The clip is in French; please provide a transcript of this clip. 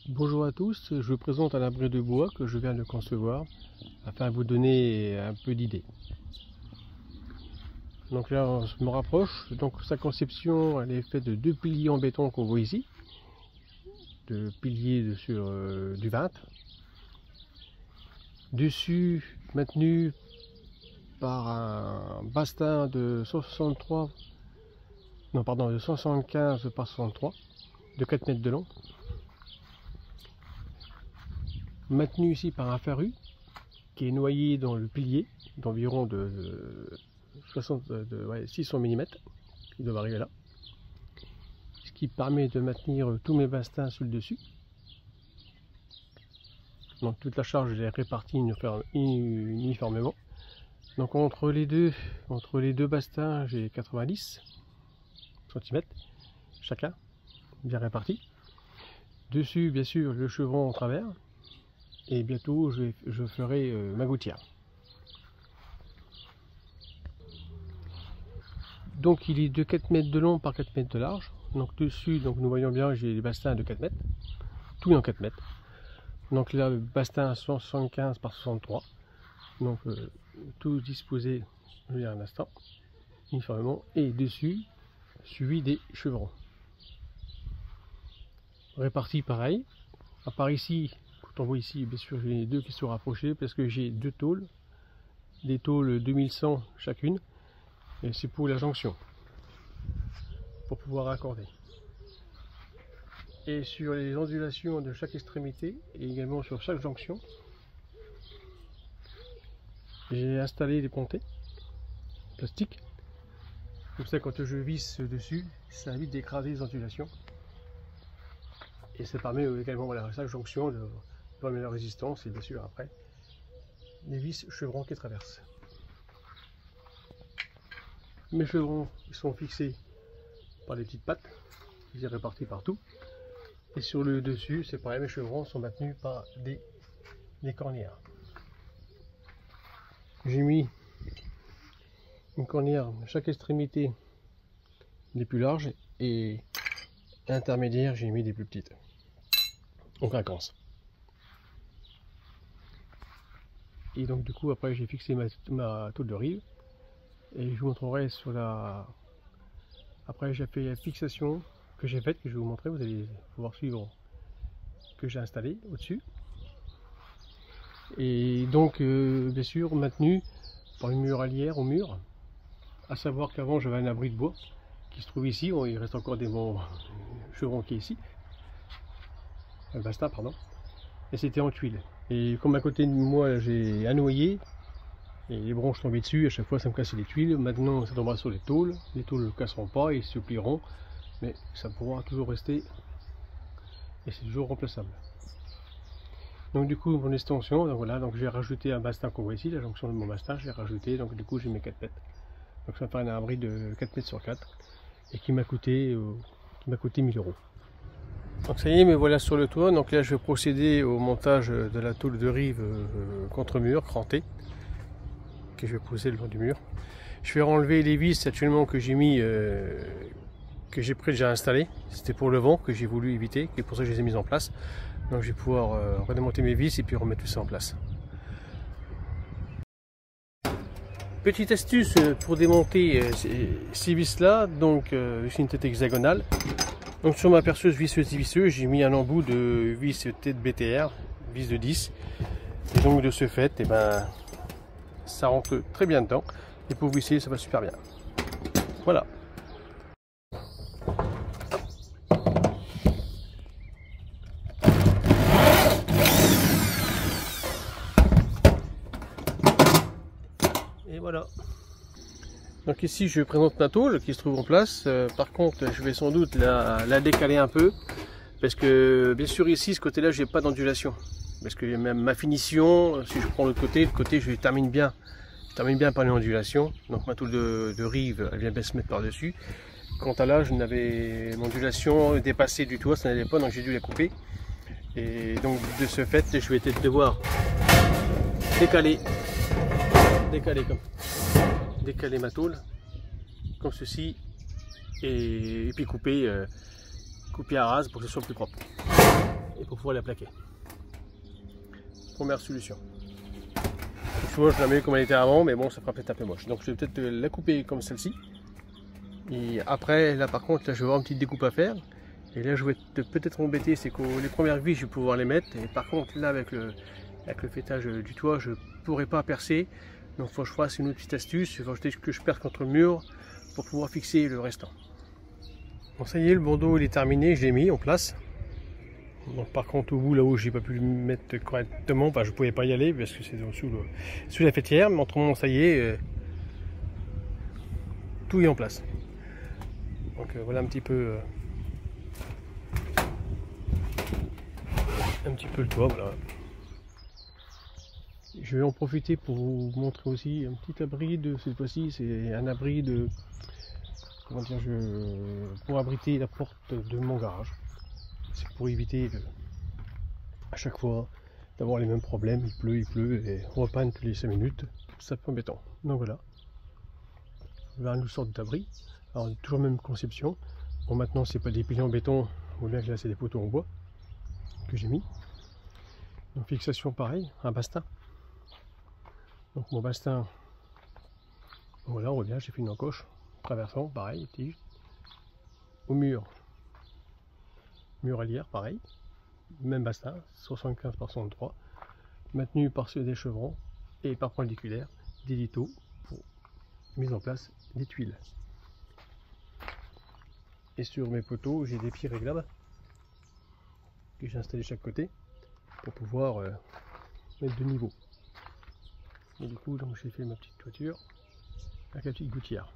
Bonjour à tous, je vous présente un abri de bois que je viens de concevoir afin de vous donner un peu d'idées. Donc là on se me rapproche, donc sa conception elle est faite de deux piliers en béton qu'on voit ici, de piliers sur du 20, dessus maintenu par un bastin de 175 par 63 de 4 mètres de long, maintenu ici par un ferru qui est noyé dans le pilier d'environ de 600 mm, qui doit arriver là, ce qui permet de maintenir tous mes bastins sur le dessus. Donc toute la charge est répartie uniformément. Donc entre les deux bastins j'ai 90 cm chacun, bien répartis. Dessus bien sûr le chevron en travers, et bientôt je ferai ma gouttière. Donc il est de 4 mètres de long par 4 mètres de large. Donc dessus, donc nous voyons bien, j'ai les bastins de 4 mètres, tout est en 4 mètres. Donc là le bastin 175 par 63, donc tout disposé, je vais dire un instant, uniformément, et dessus suivi des chevrons répartis pareil. À part ici, quand on voit ici, bien sûr j'ai les deux qui sont rapprochés parce que j'ai deux tôles, des tôles 2100 chacune, et c'est pour la jonction, pour pouvoir raccorder. Et sur les ondulations de chaque extrémité et également sur chaque jonction, j'ai installé des pontées plastiques. Comme ça, quand je visse dessus, ça évite d'écraser les ondulations. Et ça permet également, voilà, chaque jonction de permet la résistance et bien sûr après les vis chevrons qui traversent. Mes chevrons ils sont fixés par des petites pattes, ils sont répartis partout. Et sur le dessus, c'est pareil, mes chevrons sont maintenus par des cornières. J'ai mis une cornière à chaque extrémité des plus larges et intermédiaires, j'ai mis des plus petites. En quinconce. Et donc du coup après j'ai fixé ma tôle de rive et je vous montrerai sur la... Après j'ai fait la fixation que j'ai faite, que je vais vous montrer, vous allez pouvoir suivre, que j'ai installé au-dessus. Et donc bien sûr maintenu par une muralière au mur, à savoir qu'avant j'avais un abri de bois qui se trouve ici, bon, il reste encore des bons chevrons qui est ici, un bastin pardon, et c'était en tuile. Et comme à côté de moi j'ai un noyer et les branches tombaient dessus, à chaque fois ça me cassait les tuiles. Maintenant ça tombera sur les tôles ne casseront pas, ils se plieront, mais ça pourra toujours rester et c'est toujours remplaçable. Donc du coup mon extension, donc voilà, donc j'ai rajouté un bastin qu'on voit ici, la jonction de mon bastin, j'ai rajouté, donc du coup j'ai mes 4 mètres. Donc ça fait un abri de 4 mètres sur 4 et qui m'a coûté 1000 €. Donc ça y est, me voilà sur le toit. Donc là je vais procéder au montage de la tôle de rive contre mur crantée que je vais poser le long du mur. Je vais enlever les vis actuellement que j'ai mis, que j'ai déjà installées. C'était pour le vent que j'ai voulu éviter, et pour ça que je les ai mises en place. Donc je vais pouvoir redémonter mes vis et puis remettre tout ça en place. Petite astuce pour démonter ces vis là. Donc c'est une tête hexagonale. Donc sur ma perceuse visseuse, j'ai mis un embout de vis tête BTR, vis de 10. Et donc de ce fait, ça rentre très bien dedans. Et pour visser, ça va super bien. Voilà. Et voilà. Donc ici je présente ma tôle qui se trouve en place. Par contre je vais sans doute la décaler un peu, parce que bien sûr ici ce côté là j'ai pas d'ondulation, parce que même ma finition, si je prends le côté je termine bien par les ondulations. Donc ma tôle de rive elle vient bien se mettre par dessus. Quant à là, mon ondulation dépassée du toit, ça n'allait pas, donc j'ai dû la couper. Et donc de ce fait je vais peut-être devoir décaler ma tôle comme ceci et puis couper à ras pour que ce soit plus propre. et pour pouvoir la plaquer. Première solution. Souvent je la mets comme elle était avant, mais bon, ça fera peut-être un peu moche. Donc je vais peut-être la couper comme celle-ci. Et après, là par contre, là, je vais avoir une petite découpe à faire. Et là je vais peut-être m'embêter, c'est que les premières vis je vais pouvoir les mettre. Et par contre là avec le fêtage du toit, je ne pourrai pas percer. Donc il faut que je fasse une autre petite astuce. Il faut que je perce contre le mur pour pouvoir fixer le restant. Bon, ça y est, le bandeau il est terminé, je l'ai mis en place. Donc, par contre au bout là où j'ai pas pu le mettre correctement, je pouvais pas y aller parce que c'est sous la fêtière, mais autrement ça y est, tout est en place. Donc voilà un petit peu le toit, voilà. Je vais en profiter pour vous montrer aussi un petit abri de cette fois-ci, c'est un abri de, comment dire, pour abriter la porte de mon garage. C'est pour éviter à chaque fois d'avoir les mêmes problèmes, il pleut et on repanne tous les 5 minutes, ça peut embêtant. Donc voilà, voilà une sorte d'abri. Alors toujours même conception. Bon, maintenant c'est pas des piliers en béton, ou bien que là c'est des poteaux en bois que j'ai mis. Donc fixation pareil, un bastin. Donc mon bastin, voilà, on voit bien, j'ai fait une encoche traversant, pareil, tige. Au mur, muralière, pareil, même bastin, 75 par 63, maintenu par des chevrons et par perpendiculaire, des litos pour mise en place des tuiles. Et sur mes poteaux, j'ai des pieds réglables que j'ai installés de chaque côté pour pouvoir mettre de niveau. Et du coup, donc j'ai fait ma petite toiture avec la petite gouttière.